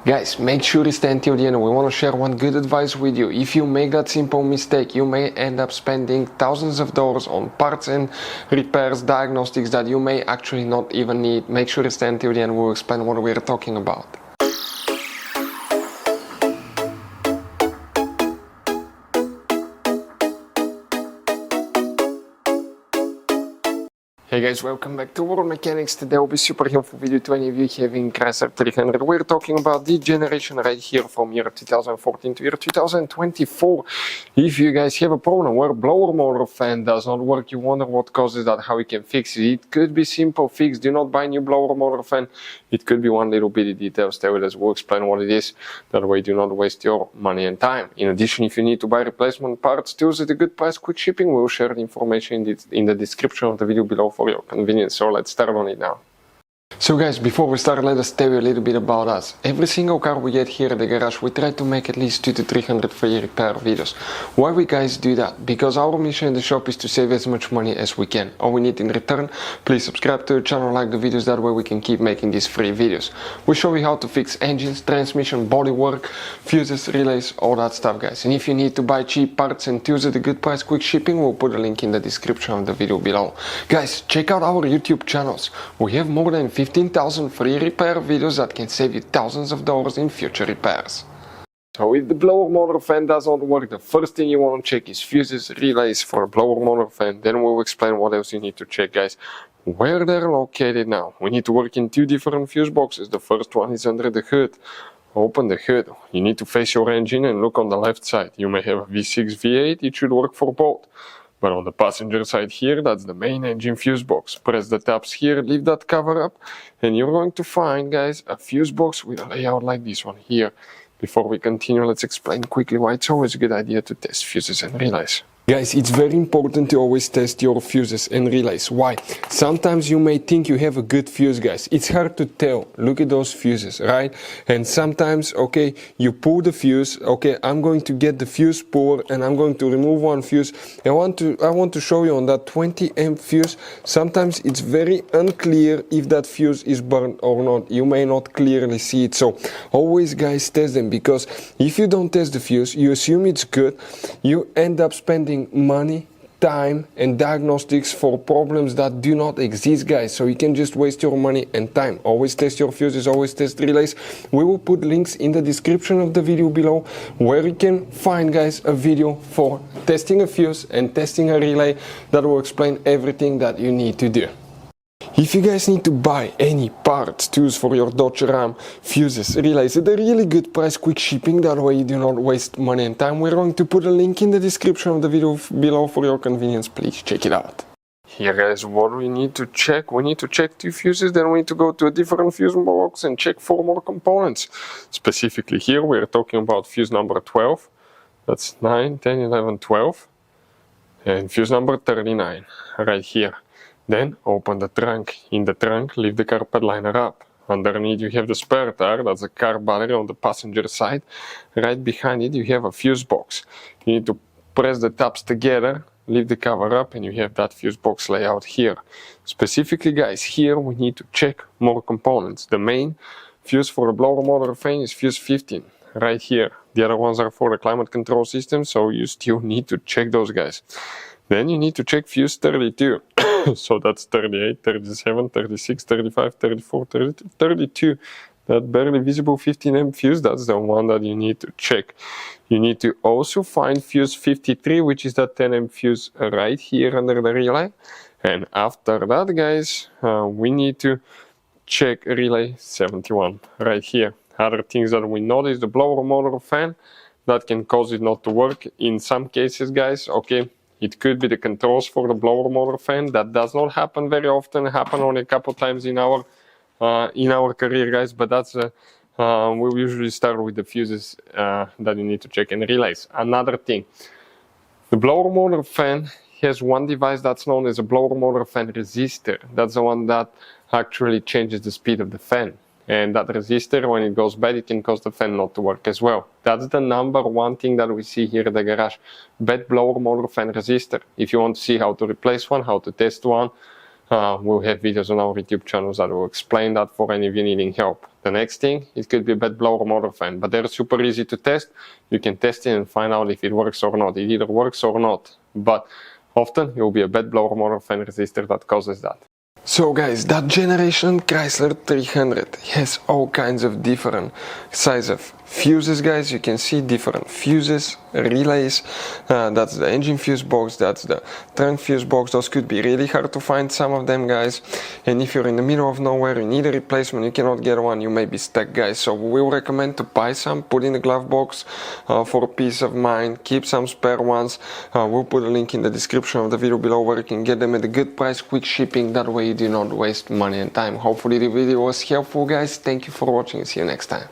Guys, make sure you stay until the end. We want to share one good advice with you. If you make that simple mistake, you may end up spending thousands of dollars on parts and repairs, diagnostics that you may actually not even need. Make sure you stay until the end. We'll explain what we're talking about. Hey guys, welcome back to World Mechanics. Today will be super helpful video to any of you having Chrysler 300. We're talking about the generation right here from year 2014 to year 2024. If you guys have a problem where blower motor fan does not work, you wonder what causes that, how you can fix it. It could be simple fix. Do not buy new blower motor fan. It could be one little bitty detail. Stay with us. We'll explain what it is. That way do not waste your money and time. In addition, if you need to buy replacement parts, tools at a good price, quick shipping, we'll share the information in the description of the video below for your convenience. So let's start on it now. So guys, before we start, let us tell you a little bit about us. Every single car we get here at the garage, we try to make at least 200 to 300 free repair videos. Why we guys do that? Because our mission in the shop is to save as much money as we can. All we need in return, please subscribe to the channel, like the videos, that way we can keep making these free videos. We show you how to fix engines, transmission, bodywork, fuses, relays, all that stuff guys. And if you need to buy cheap parts and tools at a good price, quick shipping, we'll put a link in the description of the video below. Guys, check out our YouTube channels. We have more than 15,000 free repair videos that can save you thousands of dollars in future repairs. So if the blower motor fan does not work, the first thing you want to check is fuses, relays for a blower motor fan. Then we'll explain what else you need to check guys. Where they're located now. We need to work in two different fuse boxes. The first one is under the hood. Open the hood. You need to face your engine and look on the left side. You may have a V6, V8, it should work for both. But on the passenger side here, that's the main engine fuse box. Press the tabs here, leave that cover up, and you're going to find, guys, a fuse box with a layout like this one here. Before we continue, let's explain quickly why it's always a good idea to test fuses and relays. Guys, it's very important to always test your fuses and relays. Why? Sometimes you may think you have a good fuse, guys. It's hard to tell. Look at those fuses, right? And sometimes, okay, you pull the fuse. Okay, I'm going to get the fuse puller and I'm going to remove one fuse. I want to show you on that 20 amp fuse. Sometimes it's very unclear if that fuse is burned or not. You may not clearly see it. So always, guys, test them, because if you don't test the fuse, you assume it's good. You end up spending money, time and diagnostics for problems that do not exist guys. So you can just waste your money and time. Always test your fuses, always test relays. We will put links in the description of the video below where you can find guys a video for testing a fuse and testing a relay that will explain everything that you need to do. If you guys need to buy any parts, tools for your Dodge Ram, fuses, relays at a really good price, quick shipping, that way you do not waste money and time, we're going to put a link in the description of the video below for your convenience. Please check it out. Here guys, what we need to check, we need to check two fuses, then we need to go to a different fuse box and check 4 more components. Specifically here we're talking about fuse number 12, that's 9, 10, 11, 12, and fuse number 39 right here. Then open the trunk. In the trunk, leave the carpet liner up. Underneath you have the spare tire, that's the car battery on the passenger side. Right behind it you have a fuse box. You need to press the tabs together, leave the cover up, and you have that fuse box layout here. Specifically guys, here we need to check more components. The main fuse for the blower motor fan is fuse 15, right here. The other ones are for the climate control system, so you still need to check those guys. Then you need to check fuse 32. So that's 38, 37, 36, 35, 34, 32. That barely visible 15 amp fuse, that's the one that you need to check. You need to also find fuse 53, which is that 10 amp fuse right here under the relay. And after that, guys, we need to check relay 71 right here. Other things that we notice, the blower motor fan, that can cause it not to work. In some cases, guys, okay, it could be the controls for the blower motor fan. That does not happen very often. It happened only a couple times in our career, guys. But that's we usually start with the fuses that you need to check and relays. Another thing, the blower motor fan has one device that's known as a blower motor fan resistor. That's the one that actually changes the speed of the fan. And that resistor, when it goes bad, it can cause the fan not to work as well. That's the number one thing that we see here at the garage. Bad blower motor fan resistor. If you want to see how to replace one, how to test one, we'll have videos on our YouTube channels that will explain that for any of you needing help. The next thing, it could be a bed blower motor fan, but they're super easy to test. You can test it and find out if it works or not. It either works or not, but often it will be a bed blower motor fan resistor that causes that. So guys, that generation Chrysler 300 has all kinds of different size of fuses, guys. You can see different fuses, relays. That's the engine fuse box, that's the trunk fuse box. Those could be really hard to find, some of them, guys. And if you're in the middle of nowhere, you need a replacement, you cannot get one, you may be stuck, guys. So we will recommend to buy some, put in the glove box for peace of mind, keep some spare ones. We'll put a link in the description of the video below where you can get them at a good price, quick shipping. That way you do not waste money and time. Hopefully the video was helpful, guys. Thank you for watching and see you next time.